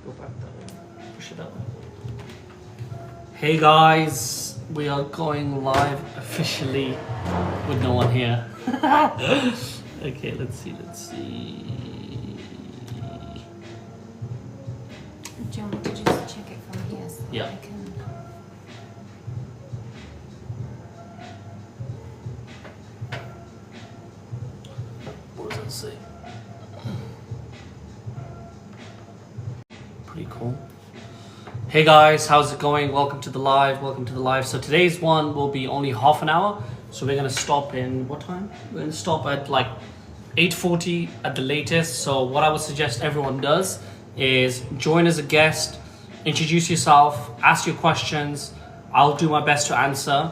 Go back that way. Push it up. Hey guys, we are going live officially with no one here. Okay, let's see. Do you want me to just check it from here? So Yeah. I can... What does that say? Pretty cool. Hey guys, how's it going? Welcome to the live. So today's one will be only half an hour. So we're gonna stop in what time? We're gonna stop at like 8:40 at the latest. So what I would suggest everyone does is join as a guest, introduce yourself, ask your questions. I'll do my best to answer,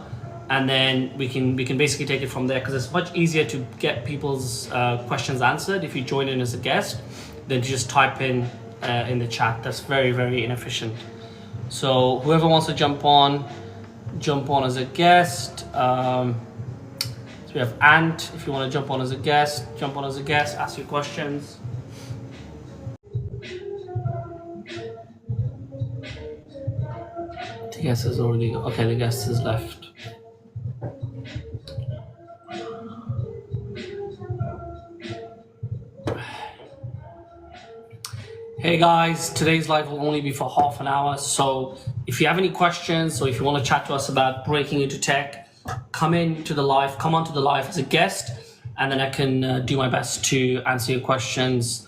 and then we can basically take it from there, because it's much easier to get people's questions answered if you join in as a guest than to just type in the chat. That's very, very inefficient. So whoever wants to jump on as a guest. So we have Ant. If you want to jump on as a guest, ask your questions. The guest is already, okay, the guest has left. Hey guys, today's live will only be for half an hour. So if you have any questions, or if you want to chat to us about breaking into tech, come onto the live as a guest, and then I can do my best to answer your questions.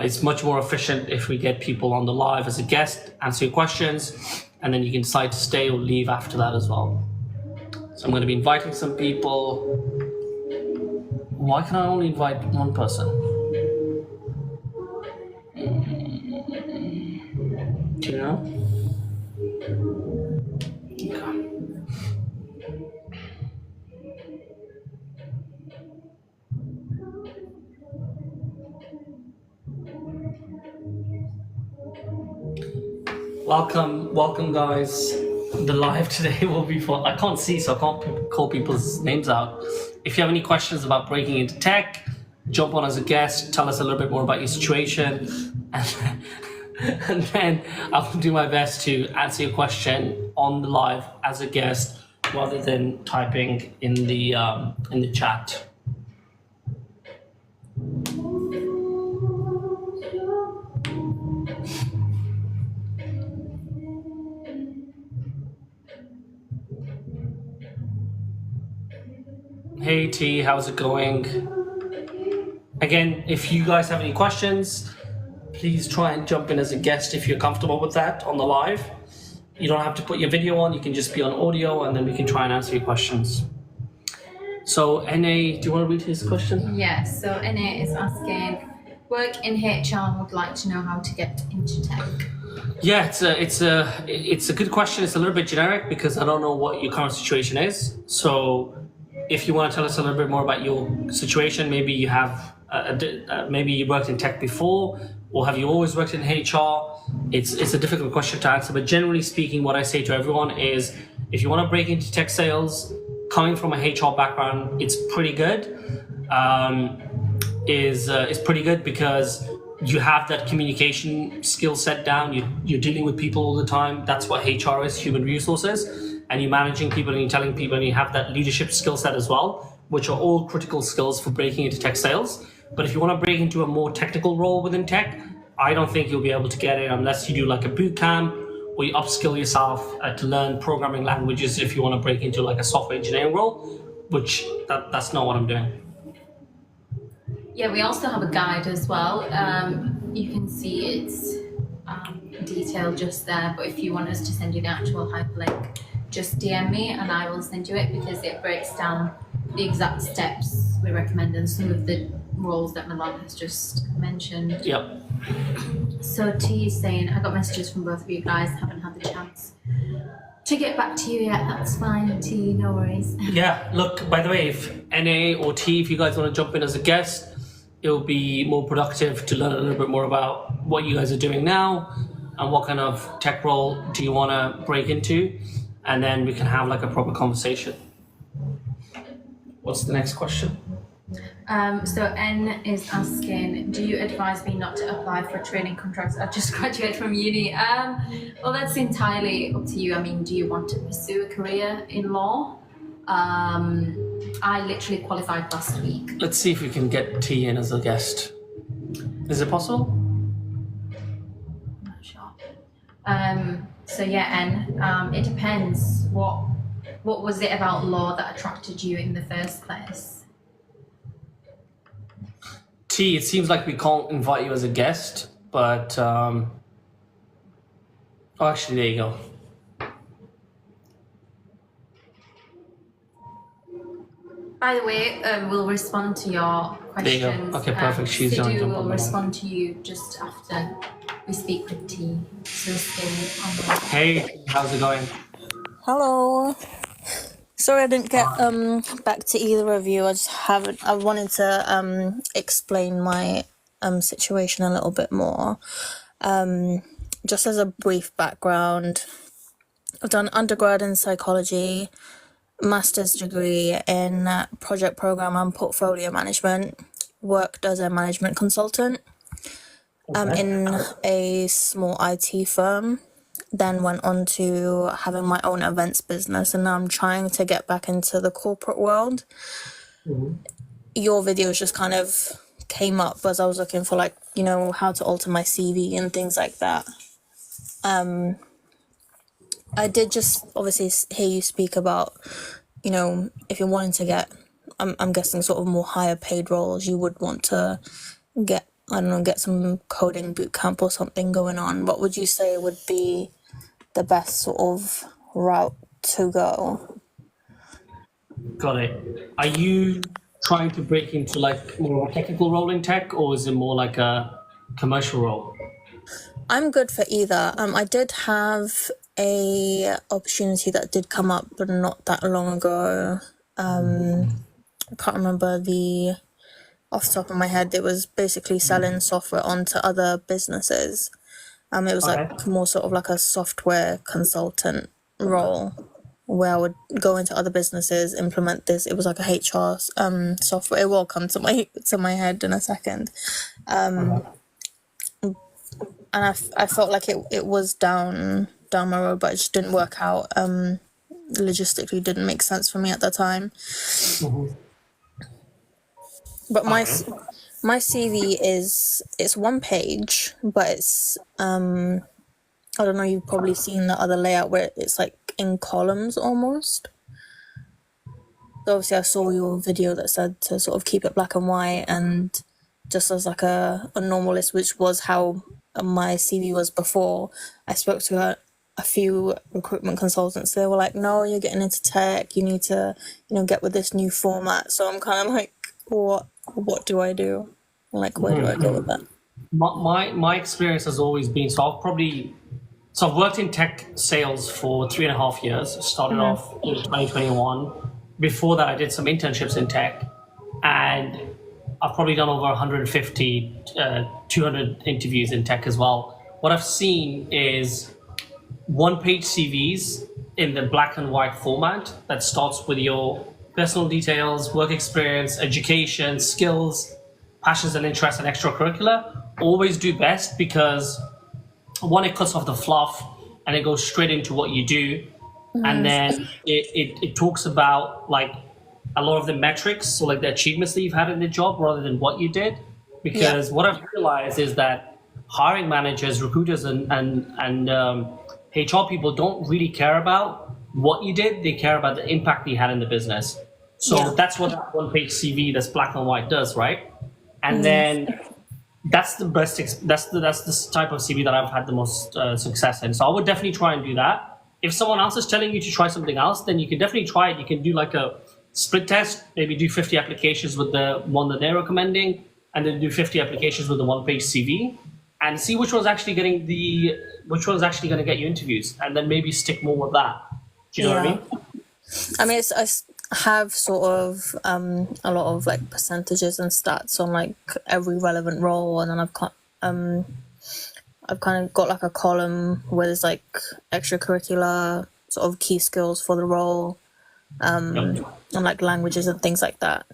It's much more efficient if we get people on the live as a guest, answer your questions, and then you can decide to stay or leave after that as well. So I'm going to be inviting some people. Why can I only invite one person? Do you know? Okay. Welcome guys. The live today will be for, I can't see, so I can't call people's names out. If you have any questions about breaking into tech, jump on as a guest, tell us a little bit more about your situation, and then I'll do my best to answer your question on the live as a guest, rather than typing in the chat. Hey T, how's it going? Again, if you guys have any questions, please try and jump in as a guest if you're comfortable with that on the live. You don't have to put your video on, you can just be on audio, and then we can try and answer your questions. So NA, do you want to read his question? Yes, so NA is asking, work in HR, would like to know how to get into tech. Yeah, it's a good question. It's a little bit generic because I don't know what your current situation is. So if you want to tell us a little bit more about your situation, maybe you have maybe you worked in tech before, or have you always worked in HR? It's a difficult question to answer, but generally speaking, what I say to everyone is, if you want to break into tech sales, coming from a HR background, it's pretty good. Is pretty good because you have that communication skill set down. You're dealing with people all the time. That's what HR is, human resources. And you're managing people, and you're telling people, and you have that leadership skill set as well, which are all critical skills for breaking into tech sales. But if you want to break into a more technical role within tech, I don't think you'll be able to get it unless you do like a boot camp, or you upskill yourself to learn programming languages if you want to break into like a software engineering role, which that's not what I'm doing. Yeah, we also have a guide as well. You can see it's detailed just there, but if you want us to send you the actual hyperlink, just DM me and I will send you it, because it breaks down the exact steps we recommend and some of the roles that Milan has just mentioned. Yep. So T is saying, I got messages from both of you guys, haven't had the chance to get back to you yet. That's fine, T, no worries. Yeah, look, by the way, if NA or T, if you guys want to jump in as a guest, it'll be more productive to learn a little bit more about what you guys are doing now and what kind of tech role do you want to break into, and then we can have like a proper conversation. What's the next question? So N is asking, do you advise me not to apply for training contracts? I've just graduated from uni. Well, that's entirely up to you. I mean, do you want to pursue a career in law? I literally qualified last week. Let's see if we can get T in as a guest. Is it possible? I'm not sure. So yeah, N. It depends. What was it about law that attracted you in the first place? T, it seems like we can't invite you as a guest, but oh, actually, there you go. By the way, we'll respond to your questions. There you go. Okay, perfect. She's gonna Sidhu jump on will the respond to you just after we speak with T. So stay on the Hey, how's it going? Hello. Sorry I didn't get back to either of you. I wanted to explain my situation a little bit more. Just as a brief background, I've done undergrad in psychology, master's degree in project program and portfolio management, worked as a management consultant in a small IT firm. Then went on to having my own events business, and now I'm trying to get back into the corporate world. Your videos just kind of came up as I was looking for, like, you know, how to alter my CV and things like that. I did just obviously hear you speak about, you know, if you're wanting to get, I'm guessing sort of more higher paid roles, you would want to get, I don't know, get some coding boot camp or something going on. What would you say would be the best sort of route to go? Got it. Are you trying to break into like more of a technical role in tech, or is it more like a commercial role? I'm good for either. I did have a opportunity that did come up, but not that long ago. I can't remember off the top of my head. It was basically selling software onto other businesses. It was like more sort of like a software consultant role where I would go into other businesses, implement this. It was like a HR software. It will come to my head in a second. And I felt like it was down my road, but it just didn't work out. Logistically didn't make sense for me at the time. But my CV it's one page, but it's I don't know, you've probably seen the other layout where it's like in columns almost. So obviously I saw your video that said to sort of keep it black and white, and just as like a normal list, which was how my CV was before. I spoke to a few recruitment consultants. They were like, no, you're getting into tech, you need to, you know, get with this new format. So I'm kind of like, what do I do? Like, where do I go with that? My experience has always been, so I've worked in tech sales for 3.5 years. Started off in 2021. Before that, I did some internships in tech, and I've probably done over 150, 200 interviews in tech as well. What I've seen is one-page CVs in the black and white format that starts with your personal details, work experience, education, skills, passions and interests, and extracurricular always do best, because one, it cuts off the fluff and it goes straight into what you do. And then it talks about like a lot of the metrics, so like the achievements that you've had in the job rather than what you did. Because what I've realized is that hiring managers, recruiters, and HR people don't really care about what you did. They care about the impact you had in the business. So that's what that one-page CV that's black and white does, right? And then that's the best. That's the type of CV that I've had the most success in. So I would definitely try and do that. If someone else is telling you to try something else, then you can definitely try it. You can do like a split test, maybe do 50 applications with the one that they're recommending, and then do 50 applications with the one-page CV, and see which one's actually going to get you interviews, and then maybe stick more with that. Do you know what I mean? I mean, I have sort of a lot of like percentages and stats on like every relevant role, and then I've kind of got like a column where there's like extracurricular sort of key skills for the role, and like languages and things like that.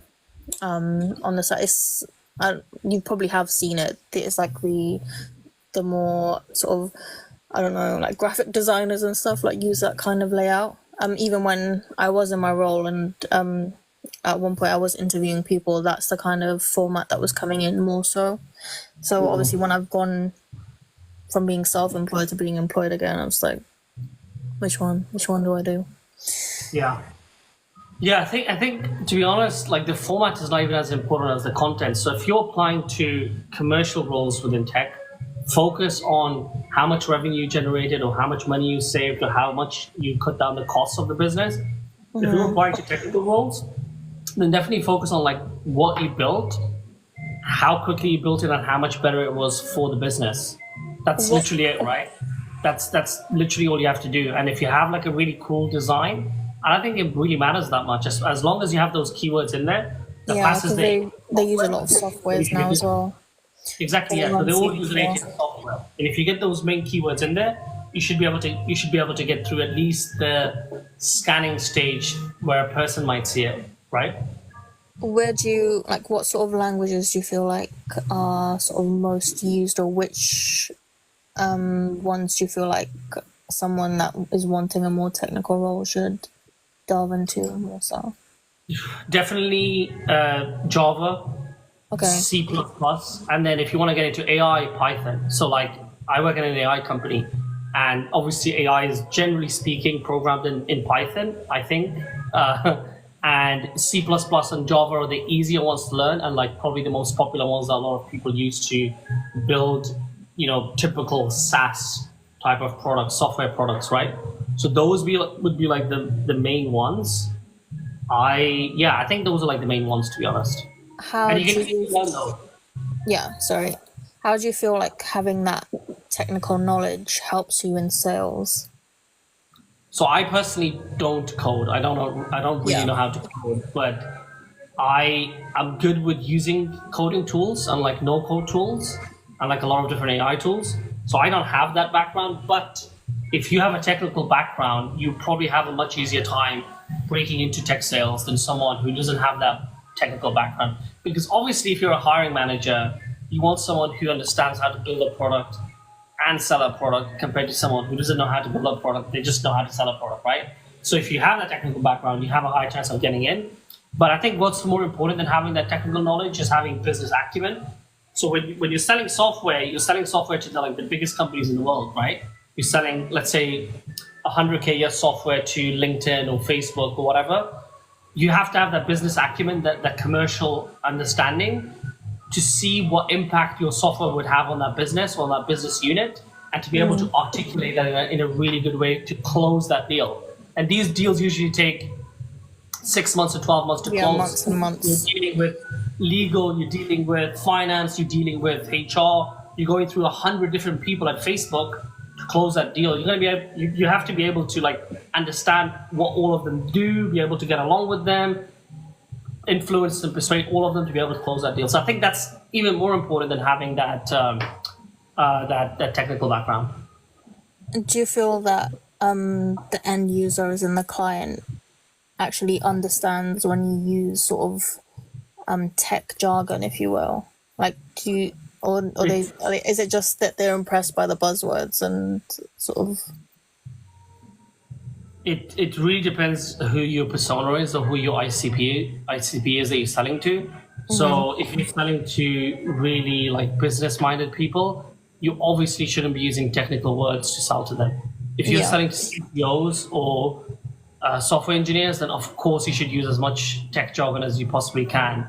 on the site. You probably have seen it. It's like the more sort of, I don't know, like graphic designers and stuff like use that kind of layout. Even when I was in my role and at one point I was interviewing people, that's the kind of format that was coming in more so. So obviously when I've gone from being self-employed to being employed again, I was like, which one do I do? Yeah. Yeah, I think to be honest, like the format is not even as important as the content. So if you're applying to commercial roles within tech, focus on how much revenue you generated or how much money you saved or how much you cut down the costs of the business. If you're applying to technical roles, then definitely focus on like what you built, how quickly you built it, and how much better it was for the business. That's literally it, right? That's literally all you have to do. And if you have like a really cool design, I don't think it really matters that much. As long as you have those keywords in there, the passes they use a lot of softwares now as well. Exactly, yeah. So they all use native software. And if you get those main keywords in there, you should be able to get through at least the scanning stage where a person might see it, right? Where do you like? What sort of languages do you feel like are sort of most used, or which ones do you feel like someone that is wanting a more technical role should delve into more so? Definitely Java, Okay. C++, and then if you want to get into AI, Python. So like I work in an AI company, and obviously AI is generally speaking programmed in Python, I think. And C++ and Java are the easier ones to learn, and like probably the most popular ones that a lot of people use to build, typical SaaS type of products, software products, right? So those would be like the main ones. I think those are like the main ones, to be honest. How do you feel like having that technical knowledge helps you in sales? So I personally don't code. I don't really know how to code, but I'm good with using coding tools and like no code tools and like a lot of different AI tools. So I don't have that background, but if you have a technical background, you probably have a much easier time breaking into tech sales than someone who doesn't have that technical background. Because obviously if you're a hiring manager, you want someone who understands how to build a product and sell a product compared to someone who doesn't know how to build a product. They just know how to sell a product, right? So if you have that technical background, you have a high chance of getting in. But I think what's more important than having that technical knowledge is having business acumen. So when you're selling software to the biggest companies in the world, right? You're selling, let's say, 100K a year software to LinkedIn or Facebook or whatever. You have to have that business acumen, that commercial understanding to see what impact your software would have on that business or on that business unit, and to be able to articulate that in a really good way to close that deal. And these deals usually take 6 months to 12 months to close. Months and months. You're dealing with legal, you're dealing with finance, you're dealing with HR, you're going through 100 different people at Facebook to close that deal. You have to be able to like understand what all of them do, be able to get along with them, influence and persuade all of them to be able to close that deal. So I think that's even more important than having that that technical background. Do you feel that the end users and the client actually understands when you use sort of tech jargon, if you will? Like, do you, or is it just that they're impressed by the buzzwords and sort of? It really depends who your persona is or who your ICP is that you're selling to. So if you're selling to really like business-minded people, you obviously shouldn't be using technical words to sell to them. If you're selling to CEOs or software engineers, then of course you should use as much tech jargon as you possibly can.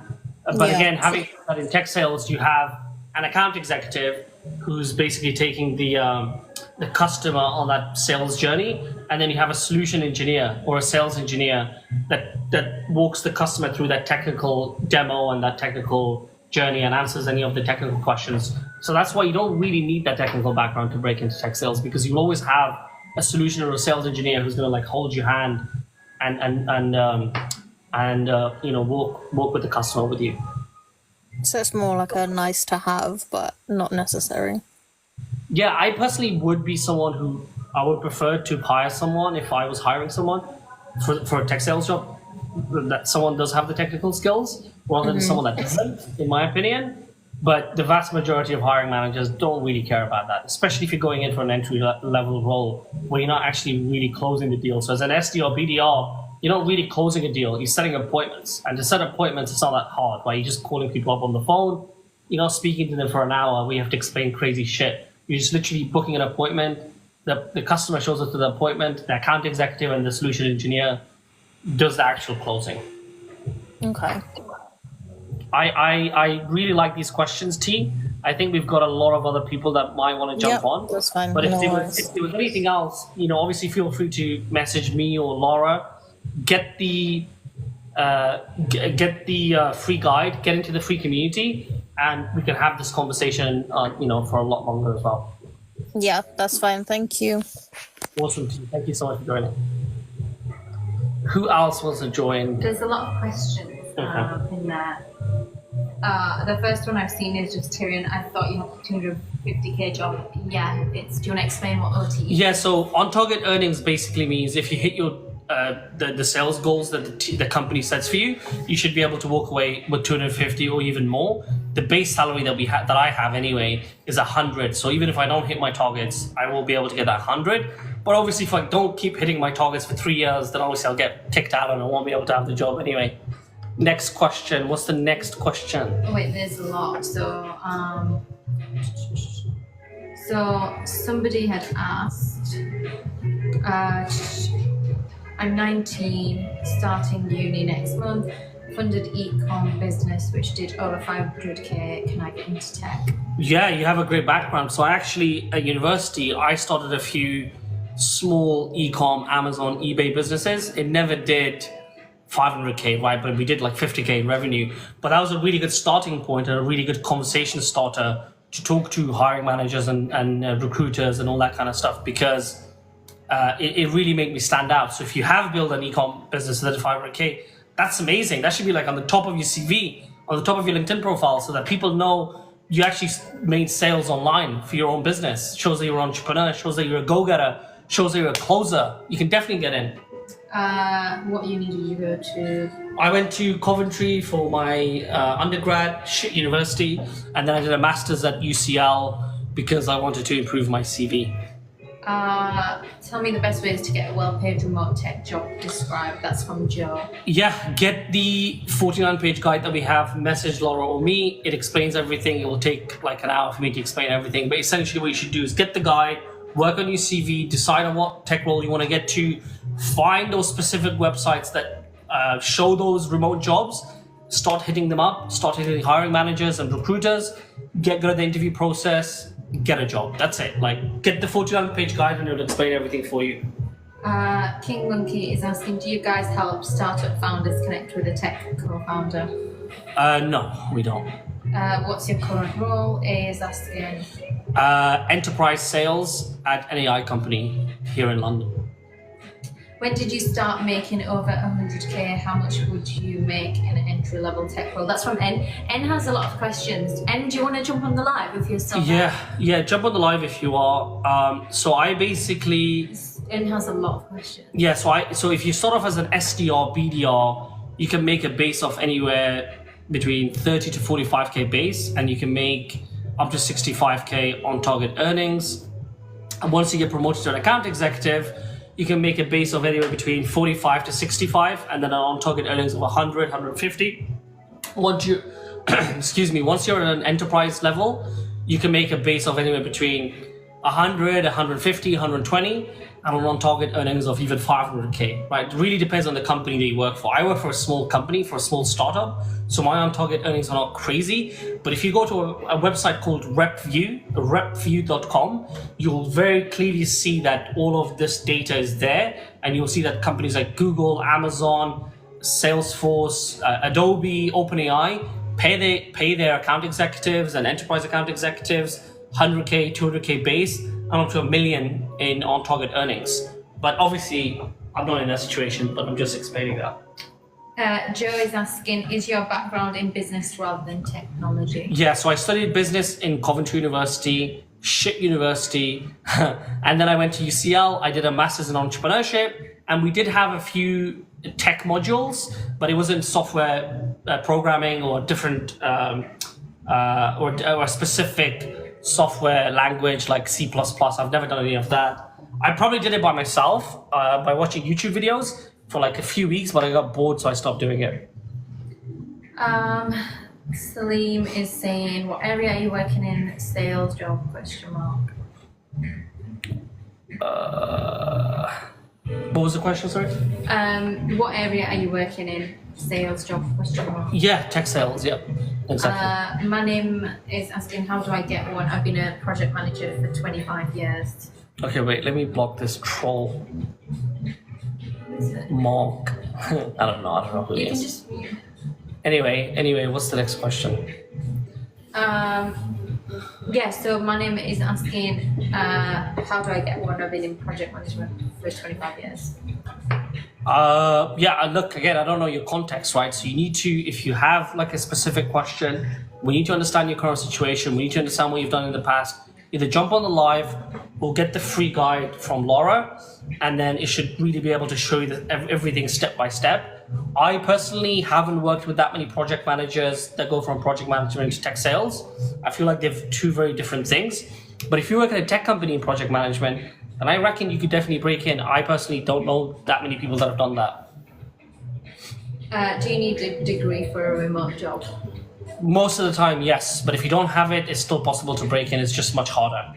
But again, having that in tech sales, you have an account executive who's basically taking the customer on that sales journey, and then you have a solution engineer or a sales engineer that walks the customer through that technical demo and that technical journey and answers any of the technical questions. So that's why you don't really need that technical background to break into tech sales, because you'll always have a solution or a sales engineer who's going to like hold your hand and work with the customer with you. So it's more like a nice to have, but not necessary. Yeah, I personally would be someone who I would prefer to hire someone if I was hiring someone for a tech sales job, that someone does have the technical skills. rather than someone that doesn't, in my opinion. But the vast majority of hiring managers don't really care about that, especially if you're going in for an entry level role where you're not actually really closing the deal. So as an SDR, BDR, you're not really closing a deal. You're setting appointments. And to set appointments, it's not that hard, right? You're just calling people up on the phone. You're not speaking to them for an hour where you have to explain crazy shit. You're just literally booking an appointment. The customer shows up to the appointment. The account executive and the solution engineer does the actual closing. Okay. I really like these questions, T. I think we've got a lot of other people that might want to jump on. That's fine. But if No there worries. was anything else, obviously feel free to message me or Laura. Get the free guide, get into the free community, and we can have this conversation, for a lot longer as well. Yeah, that's fine. Thank you. Awesome, T. Thank you so much for joining. Who else wants to join? There's a lot of questions in there. The first one I've seen is just Tyrion. I thought you had a 250k job. Yeah, do you want to explain what OTE is? Yeah, so on target earnings basically means if you hit your the sales goals that the company sets for you, you should be able to walk away with 250 or even more. The base salary that I have anyway is 100. So even if I don't hit my targets, I will be able to get that 100. But obviously, if I don't keep hitting my targets for 3 years, then obviously I'll get kicked out and I won't be able to have the job anyway. Next question. What's the next question? Oh, wait, there's a lot. So somebody had asked, I'm 19, starting uni next month, funded e-com business which did over 500k, can I get into tech? Yeah, you have a great background. So actually at university, I started a few small e-com, Amazon, eBay businesses. It never did 500k, right? But we did like 50k in revenue. But that was a really good starting point and a really good conversation starter to talk to hiring managers and recruiters and all that kind of stuff, because it really made me stand out. So if you have built an e-com business that is 500k, that's amazing. That should be like on the top of your CV, on the top of your LinkedIn profile, so that people know you actually made sales online for your own business. Shows that you're an entrepreneur, shows that you're a go-getter, shows that you're a closer. You can definitely get in. What uni did you go to? I went to Coventry for my undergrad, shit university, and then I did a master's at UCL because I wanted to improve my CV. Tell me the best ways to get a well-paid remote tech job described. That's from Joe. Yeah, get the 49-page guide that we have, message Laura or me. It explains everything. It will take like an hour for me to explain everything. But essentially what you should do is get the guide, work on your CV, decide on what tech role you want to get to, find those specific websites that show those remote jobs, start hitting them up, start hitting hiring managers and recruiters, get good at the interview process, get a job. That's it. Like, get the 49-page guide and it'll explain everything for you. King Monkey is asking, do you guys help startup founders connect with a tech co-founder? No, we don't. What's your current role? A is asking. Enterprise sales at an AI company here in London. When did you start making over 100k? How much would you make in an entry-level tech role? That's from N. N has a lot of questions. N, do you want to jump on the live if you're still there? Yeah, jump on the live if you are. So I basically... N has a lot of questions. Yeah, so if you start off as an SDR, BDR, you can make a base of anywhere between 30 to 45k base, and you can make up to 65k on target earnings. And once you get promoted to an account executive, you can make a base of anywhere between 45 to 65, and then an on-target earnings of 100, 150. Once you, once you're at an enterprise level, you can make a base of anywhere between 100, 150, 120, and an on-target earnings of even 500k, right? It really depends on the company that you work for. I work for a small company, for a small startup, so my on-target earnings are not crazy. But if you go to a website called repview.com, you'll very clearly see that all of this data is there, and you'll see that companies like Google, Amazon, Salesforce, Adobe, OpenAI pay their account executives and enterprise account executives 100k, 200k base, and up to $1 million in on-target earnings. But obviously, I'm not in that situation, but I'm just explaining that. Joe is asking, is your background in business rather than technology? Yeah, so I studied business in Coventry University, shit university, and then I went to UCL. I did a master's in entrepreneurship, and we did have a few tech modules, but it wasn't software programming or different or a specific software language like C++. I've never done any of that. I probably did it by myself by watching YouTube videos for like a few weeks, but I got bored, so I stopped doing it. Salim is saying, what area are you working in? Sales job, question mark. What was the question, sorry? What area are you working in? Sales job, question mark. Yeah, tech sales, yeah. Exactly. Manim is asking, how do I get one? I've been a project manager for 25 years. Okay, wait, let me block this troll. What is it? Mark. I don't know who he You can is. just mute. Anyway, what's the next question? Yeah, so Manim is asking, how do I get one? I've been in project management for 25 years. Yeah, look, again, I don't know your context, right? So you need to, if you have like a specific question, we need to understand your current situation. We need to understand what you've done in the past. Either jump on the live or get the free guide from Laura, and then it should really be able to show you everything step by step. I personally haven't worked with that many project managers that go from project management to tech sales. I feel like they're two very different things. But if you work at a tech company in project management, then I reckon you could definitely break in. I personally don't know that many people that have done that. Do you need a degree for a remote job? Most of the time, yes. But if you don't have it, it's still possible to break in. It's just much harder.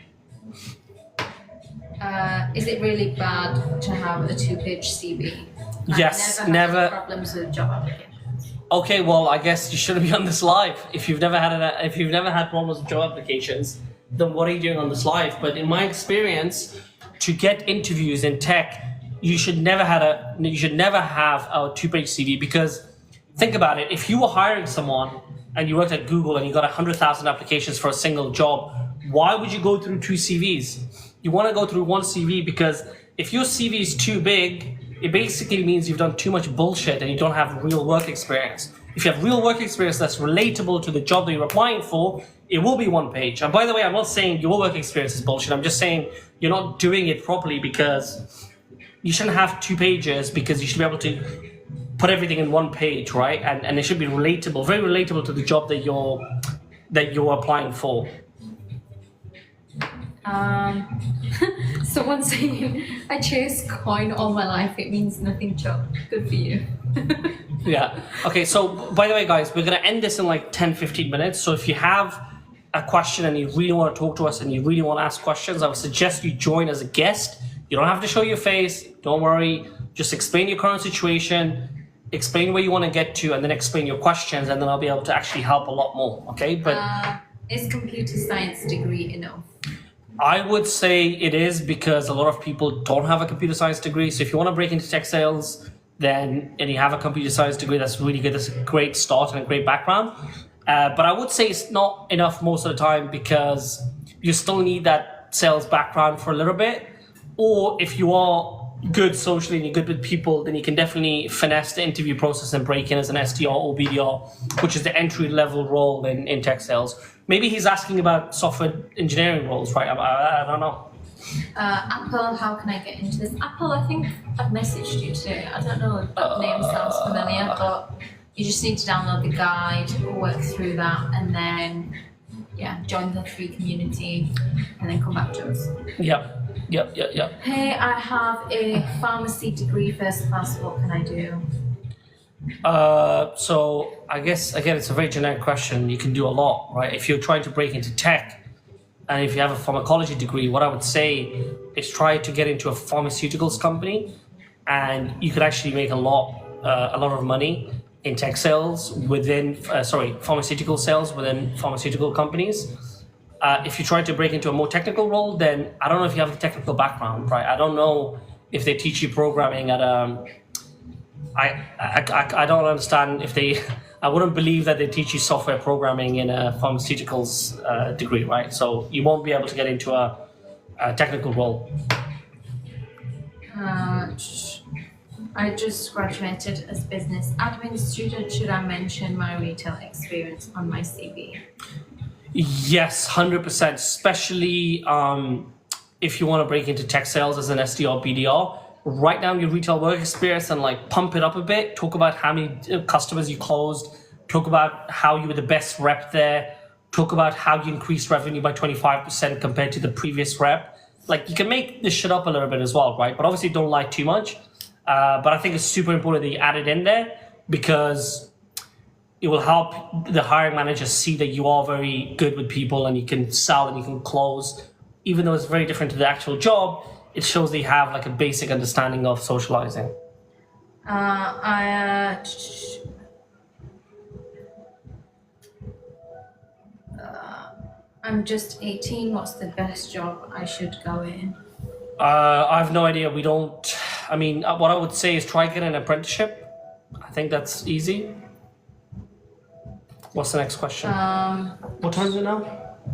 Is it really bad to have a 2-page CV? Yes, I've never. had problems with job applications. Okay, well, I guess you shouldn't be on this live. If you've never had problems with job applications, then what are you doing on this live? But in my experience, to get interviews in tech, you should never have a 2-page CV, because think about it. If you were hiring someone and you worked at Google and you got 100,000 applications for a single job, why would you go through 2 CVs? You want to go through 1 CV, because if your CV is too big, it basically means you've done too much bullshit and you don't have real work experience. If you have real work experience that's relatable to the job that you're applying for, it will be 1 page. And by the way, I'm not saying your work experience is bullshit. I'm just saying you're not doing it properly, because you shouldn't have 2 pages, because you should be able to put everything in 1 page, right? And it should be relatable, very relatable to the job that you're applying for. Someone saying, I chase coin all my life, it means nothing, Chuck. Good for you. Yeah. Okay, so by the way, guys, we're going to end this in like 10-15 minutes. So if you have a question and you really want to talk to us and you really want to ask questions, I would suggest you join as a guest. You don't have to show your face. Don't worry. Just explain your current situation, explain where you want to get to, and then explain your questions, and then I'll be able to actually help a lot more. Okay? But is computer science degree enough? I would say it is, because a lot of people don't have a computer science degree. So if you want to break into tech sales, and you have a computer science degree, that's really good. That's a great start and a great background. But I would say it's not enough most of the time, because you still need that sales background for a little bit. Or if you are good socially and you're good with people, then you can definitely finesse the interview process and break in as an SDR or BDR, which is the entry level role in tech sales. Maybe he's asking about software engineering roles, right? I don't know. Apple, how can I get into this? Apple, I think I've messaged you today. I don't know if that name sounds familiar, but you just need to download the guide, work through that, and then, join the free community, and then come back to us. Yep. Hey, I have a pharmacy degree, first class. What can I do? So I guess, again, it's a very generic question. You can do a lot, right? If you're trying to break into tech, and if you have a pharmacology degree, what I would say is try to get into a pharmaceuticals company, and you could actually make a lot of money in tech sales pharmaceutical sales within pharmaceutical companies. If you try to break into a more technical role, then I don't know if you have a technical background, right? I don't know if they teach you programming at I don't understand if they. I wouldn't believe that they teach you software programming in a pharmaceuticals degree, right? So you won't be able to get into a technical role. I just graduated as business admin student. Should I mention my retail experience on my CV? Yes, 100%. Especially if you want to break into tech sales as an SDR, BDR, write down your retail work experience and like pump it up a bit. Talk about how many customers you closed. Talk about how you were the best rep there. Talk about how you increased revenue by 25% compared to the previous rep. Like, you can make this shit up a little bit as well, right? But obviously don't lie too much. But I think it's super important that you add it in there, because it will help the hiring manager see that you are very good with people and you can sell and you can close. Even though it's very different to the actual job, it shows that you have like a basic understanding of socializing. I'm just 18. What's the best job I should go in? I have no idea. We don't. I mean, what I would say is try get an apprenticeship. I think that's easy. What's the next question? What time is it now?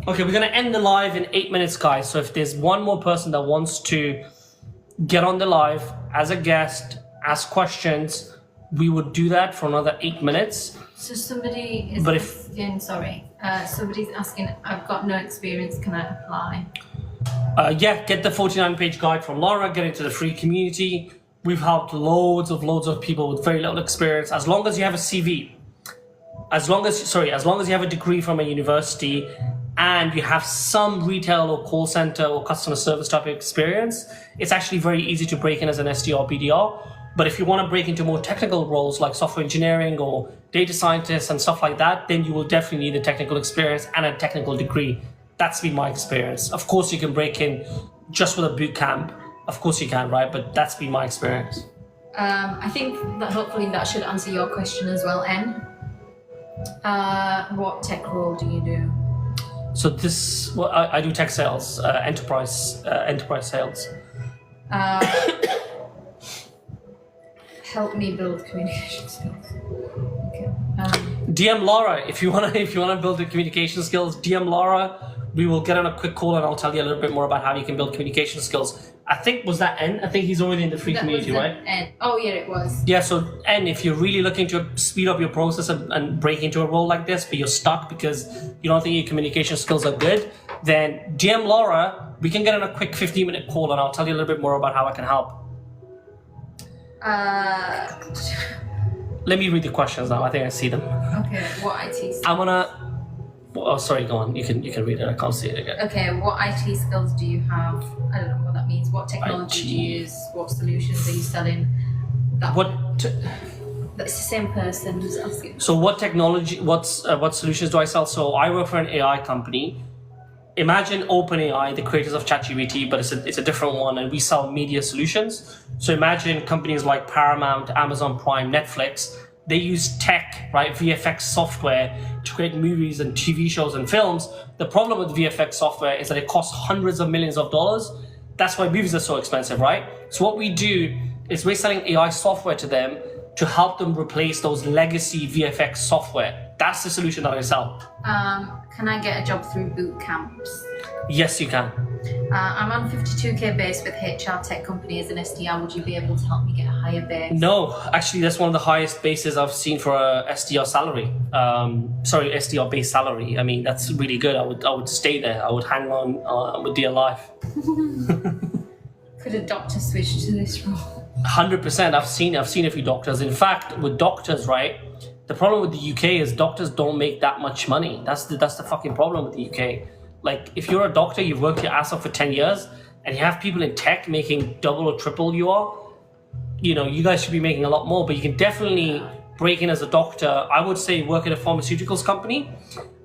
Okay, we're gonna end the live in 8 minutes, guys. So if there's one more person that wants to get on the live as a guest, ask questions, we would do that for another 8 minutes. So somebody is asking, somebody's asking, I've got no experience, can I apply? Yeah, get the 49-page guide from Laura, get into the free community. We've helped loads of people with very little experience. As long as you have a CV, as long as you have a degree from a university and you have some retail or call center or customer service type of experience, it's actually very easy to break in as an SDR, BDR. But if you want to break into more technical roles like software engineering or data scientists and stuff like that, then you will definitely need a technical experience and a technical degree. That's been my experience. Of course, you can break in just with a boot camp. Of course you can, right? But that's been my experience. I think that hopefully that should answer your question as well, N. What tech role do you do? So I do tech sales, enterprise sales. Help me build communication skills. Okay. DM Laura if you wanna build the communication skills. DM Laura. We will get on a quick call and I'll tell you a little bit more about how you can build communication skills. I think, was that N? I think he's already in the free community, right? N. Oh yeah, it was. Yeah, so N, if you're really looking to speed up your process and break into a role like this, but you're stuck because you don't think your communication skills are good, then DM Laura, we can get on a quick 15-minute call and I'll tell you a little bit more about how I can help. Let me read the questions now. I think I see them. Okay, what IT? I'm gonna. Oh, sorry. Go on. You can read it. I can't see it again. Okay, what IT skills do you have? I don't know what that means. What technology do you use? What solutions are you selling? That's the same person who's asking. So what technology? What solutions do I sell? So I work for an AI company. Imagine OpenAI, the creators of ChatGPT, but it's a different one, and we sell media solutions. So imagine companies like Paramount, Amazon Prime, Netflix. They use tech, right, VFX software to create movies and TV shows and films. The problem with VFX software is that it costs hundreds of millions of dollars. That's why movies are so expensive, right? So what we do is we're selling AI software to them to help them replace those legacy VFX software. That's the solution that I sell. Can I get a job through boot camps? Yes, you can. I'm on 52k base with HR tech company as an SDR. Would you be able to help me get a higher base? No, actually, that's one of the highest bases I've seen for a SDR salary. SDR base salary. I mean, that's really good. I would stay there. I would hang on with dear life. Could a doctor switch to this role? 100%. I've seen a few doctors. In fact, with doctors, right? The problem with the UK is doctors don't make that much money. That's the fucking problem with the UK. Like, if you're a doctor, you've worked your ass off for 10 years, and you have people in tech making double or triple you are, you know, you guys should be making a lot more, but you can definitely break in as a doctor. I would say work at a pharmaceuticals company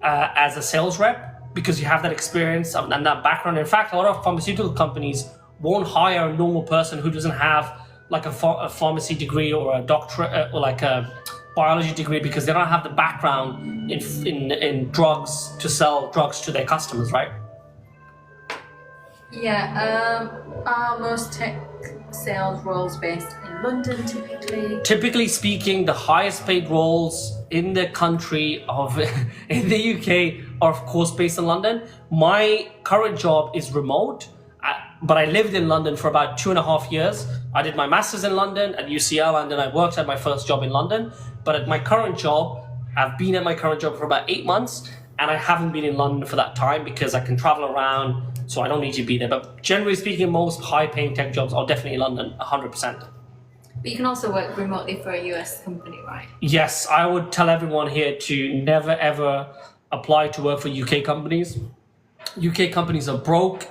as a sales rep, because you have that experience and that background. In fact, a lot of pharmaceutical companies won't hire a normal person who doesn't have like a pharmacy degree or a doctorate or like a biology degree, because they don't have the background in drugs to sell drugs to their customers, right? Yeah, are most tech sales roles based in London typically? Typically speaking, the highest paid roles in the country in the UK are of course based in London. My current job is remote, but I lived in London for about 2.5 years. I did my master's in London at UCL, and then I worked at my first job in London. But at my current job, I've been at my current job for about 8 months, and I haven't been in London for that time because I can travel around. so I don't need to be there. But generally speaking, most high-paying tech jobs are definitely in London, 100%. But you can also work remotely for a US company, right? Yes, I would tell everyone here to never ever apply to work for UK companies. UK companies are broke.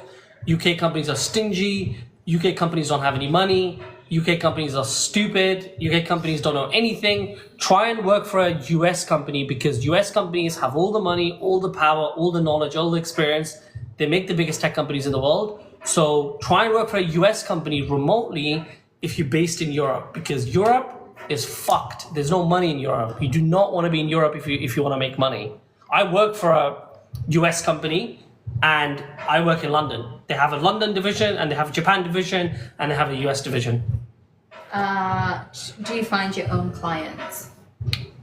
UK companies are stingy. UK companies don't have any money. UK companies are stupid. UK companies don't know anything. Try and work for a US company, because US companies have all the money, all the power, all the knowledge, all the experience. They make the biggest tech companies in the world. So try and work for a US company remotely if you're based in Europe, because Europe is fucked. There's no money in Europe. You do not want to be in Europe if you want to make money. I work for a US company and I work in London. They have a London division and they have a Japan division and they have a US division. Do you find your own clients?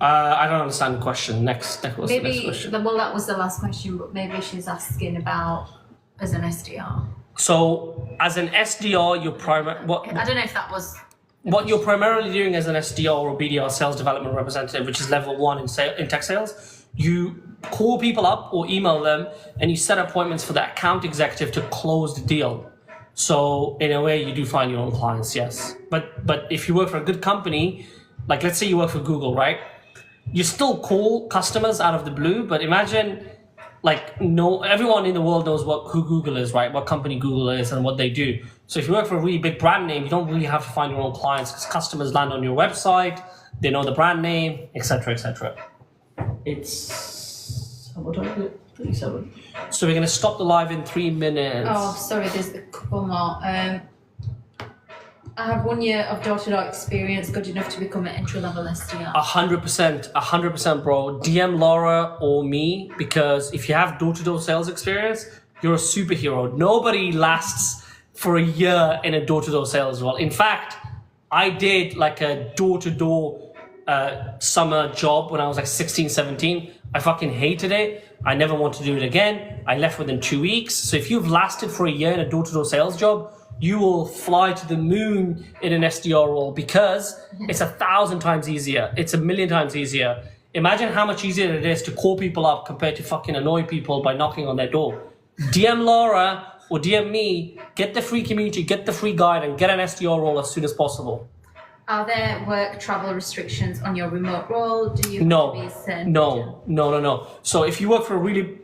I don't understand the question. What's the next question? Well, that was the last question, but maybe she's asking about as an SDR. So as an SDR, I don't know if that was... What you're primarily doing as an SDR or BDR, sales development representative, which is level 1 in tech sales, you call people up or email them and you set appointments for the account executive to close the deal. So in a way, you do find your own clients, yes. But if you work for a good company, like let's say you work for Google, right? You still call customers out of the blue, but imagine everyone in the world knows who Google is, right? What company Google is and what they do. So if you work for a really big brand name, you don't really have to find your own clients because customers land on your website, they know the brand name, etc., etc. It's what time is it? 37. So we're gonna stop the live in 3 minutes. Oh, sorry, there's a couple more. I have 1 year of door-to-door experience, good enough to become an entry-level SDR. 100%, bro. DM Laura or me, because if you have door-to-door sales experience, you're a superhero. Nobody lasts for a year in a door-to-door sales role. In fact, I did like a door-to-door summer job when I was like 16, 17. I fucking hated it. I never want to do it again. I left within 2 weeks. So if you've lasted for a year in a door-to-door sales job, you will fly to the moon in an SDR role, because it's 1,000 times easier. It's 1,000,000 times easier. Imagine how much easier it is to call people up compared to fucking annoy people by knocking on their door. DM Laura or DM me, get the free community, get the free guide, and get an SDR role as soon as possible. Are there work travel restrictions on your remote role? Do you No. have to be sent? No. So if you work for a really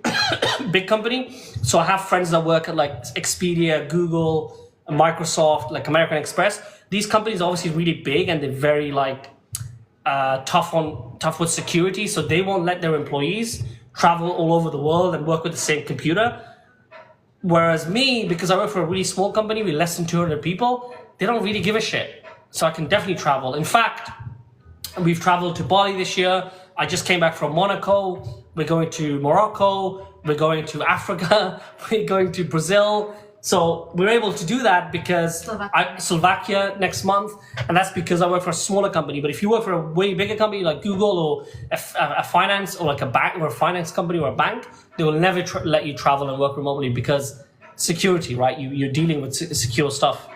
big company, so I have friends that work at like Expedia, Google, Microsoft, like American Express. These companies are obviously really big and they're very like tough with security, so they won't let their employees travel all over the world and work with the same computer. Whereas me, because I work for a really small company with less than 200 people, they don't really give a shit. So I can definitely travel. In fact, we've traveled to Bali this year. I just came back from Monaco. We're going to Morocco. We're going to Africa. We're going to Brazil. So we're able to do that because Slovakia next month, and that's because I work for a smaller company. But if you work for a way bigger company like Google or a finance or like a bank or a finance company or a bank, they will never let you travel and work remotely because security, right? You're dealing with secure stuff.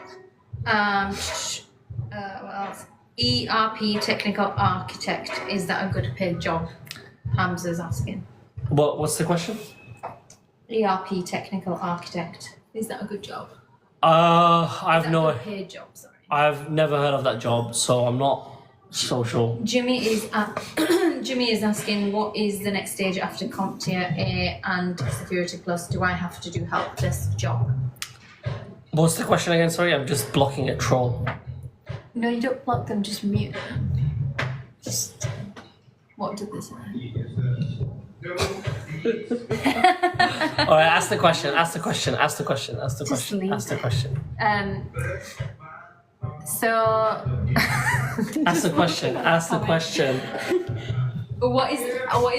What else? ERP technical architect, is that a good paid job? Hamza's asking. What's the question? ERP technical architect. Is that a good job? I've no. Good paid job, sorry. I've never heard of that job, so I'm not so sure. Jimmy is asking, what is the next stage after CompTIA A and Security Plus? Do I have to do help desk job? What's the question again? Sorry, I'm just blocking a troll. No, you don't block them, just mute them. Just what did this say? All right, ask the question. Leave So Ask the question. What is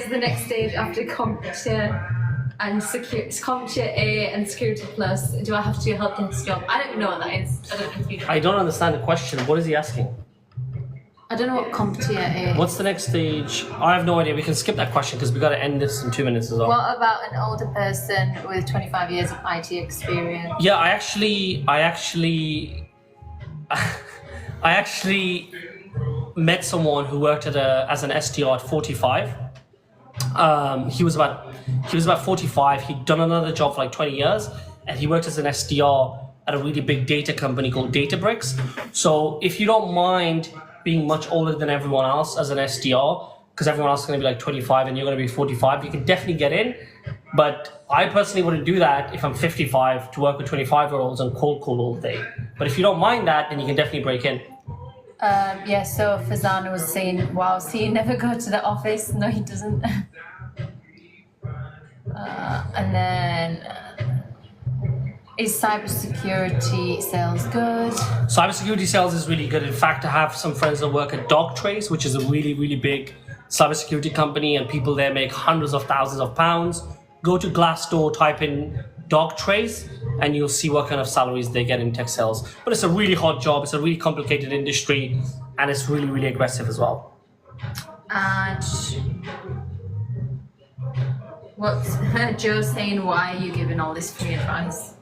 the next stage after CompTIA and CompTIA A and Security Plus? Do I have to do a help desk job? I don't know what that is. I don't know if you know. I don't understand the question. What is he asking? I don't know what CompTIA is. What's the next stage? I have no idea. We can skip that question because we got to end this in 2 minutes as well. What about an older person with 25 years of IT experience? Yeah, I actually met someone who worked as an SDR at 45. He was about 45. He'd done another job for like 20 years, and he worked as an SDR at a really big data company called Databricks. So if you don't mind being much older than everyone else as an SDR, because everyone else is going to be like 25 and you're going to be 45, you can definitely get in. But I personally wouldn't do that if I'm 55 to work with 25-year-olds and cold call all day. But if you don't mind that, then you can definitely break in. Yeah, so Fazana was saying, wow, so you never go to the office? No, he doesn't. And then, is cybersecurity sales good? Cybersecurity sales is really good. In fact, I have some friends that work at Dogtrace, which is a really, really big cybersecurity company, and people there make hundreds of thousands of pounds. Go to Glassdoor, type in Dogtrace, and you'll see what kind of salaries they get in tech sales. But it's a really hot job. It's a really complicated industry, and it's really, really aggressive as well. And what's Joe's saying? Why are you giving all this free advice?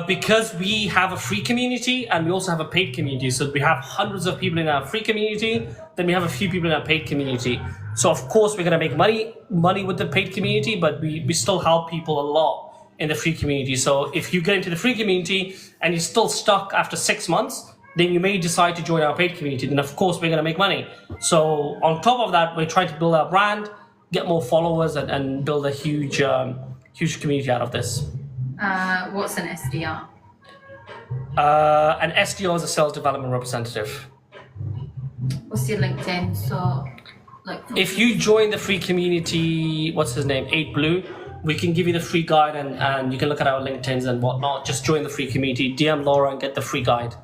Because we have a free community and we also have a paid community. So we have hundreds of people in our free community, then we have a few people in our paid community. So of course we're going to make money with the paid community, but we still help people a lot in the free community. So if you get into the free community and you're still stuck after 6 months, then you may decide to join our paid community. Then of course we're going to make money. So on top of that, we're trying to build our brand, get more followers, and build a huge community out of this. What's an SDR? An SDR is a sales development representative. What's your LinkedIn? So, like, If you join the free community, what's his name, 8Blue, we can give you the free guide, and you can look at our LinkedIns and whatnot. Just join the free community, DM Laura and get the free guide.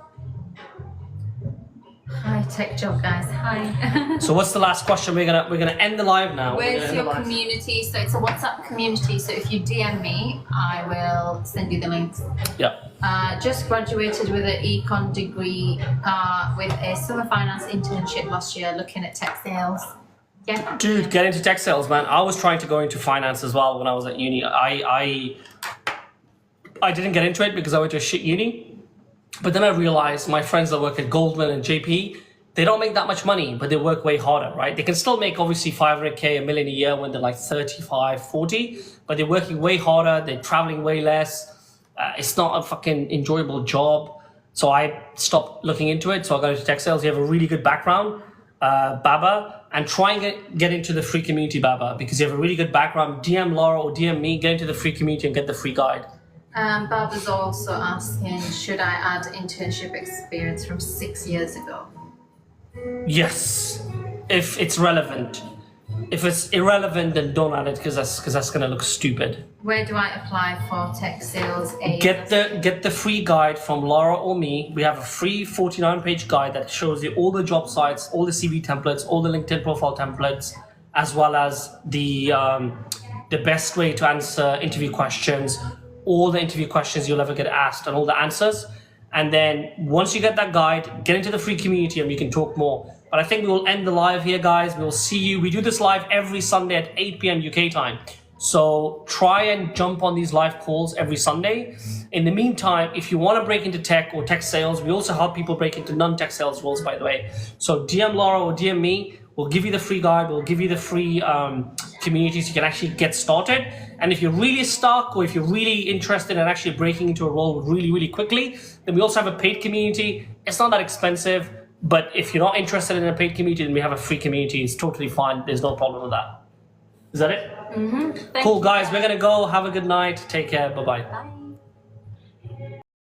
Hi, tech job guys. Hi. So what's the last question? We're gonna end the live now. Where's your community? So it's a WhatsApp community. So if you DM me, I will send you the links. Yeah. Just graduated with an econ degree with a summer finance internship last year, looking at tech sales. Yeah. Dude, get into tech sales, man. I was trying to go into finance as well when I was at uni. I didn't get into it because I went to a shit uni. But then I realized my friends that work at Goldman and JP, they don't make that much money, but they work way harder, right? They can still make obviously 500K, $1 million a year when they're like 35, 40, but they're working way harder. They're traveling way less. It's not a fucking enjoyable job. So I stopped looking into it. So I got into tech sales. You have a really good background, Baba, and try and get into the free community, Baba, because you have a really good background. DM Laura or DM me, get into the free community and get the free guide. Baba's also asking, should I add internship experience from 6 years ago? Yes, if it's relevant. If it's irrelevant, then don't add it because that's gonna look stupid. Where do I apply for tech sales aid? Get the free guide from Laura or me. We have a free 49-page guide that shows you all the job sites, all the CV templates, all the LinkedIn profile templates, as well as the best way to answer interview questions, all the interview questions you'll ever get asked, and all the answers. And then once you get that guide, get into the free community and we can talk more. But I think we will end the live here, guys. We will see you. We do this live every Sunday at 8 p.m. UK time. So try and jump on these live calls every Sunday. In the meantime, if you want to break into tech or tech sales, we also help people break into non-tech sales roles, by the way. So DM Laura or DM me. We'll give you the free guide. We'll give you the free community so you can actually get started. And if you're really stuck or if you're really interested in actually breaking into a role really, really quickly, then we also have a paid community. It's not that expensive, but if you're not interested in a paid community, then we have a free community. It's totally fine. There's no problem with that. Is that it? Mm-hmm. Cool, guys. We're going to go. Have a good night. Take care. Bye-bye. Bye.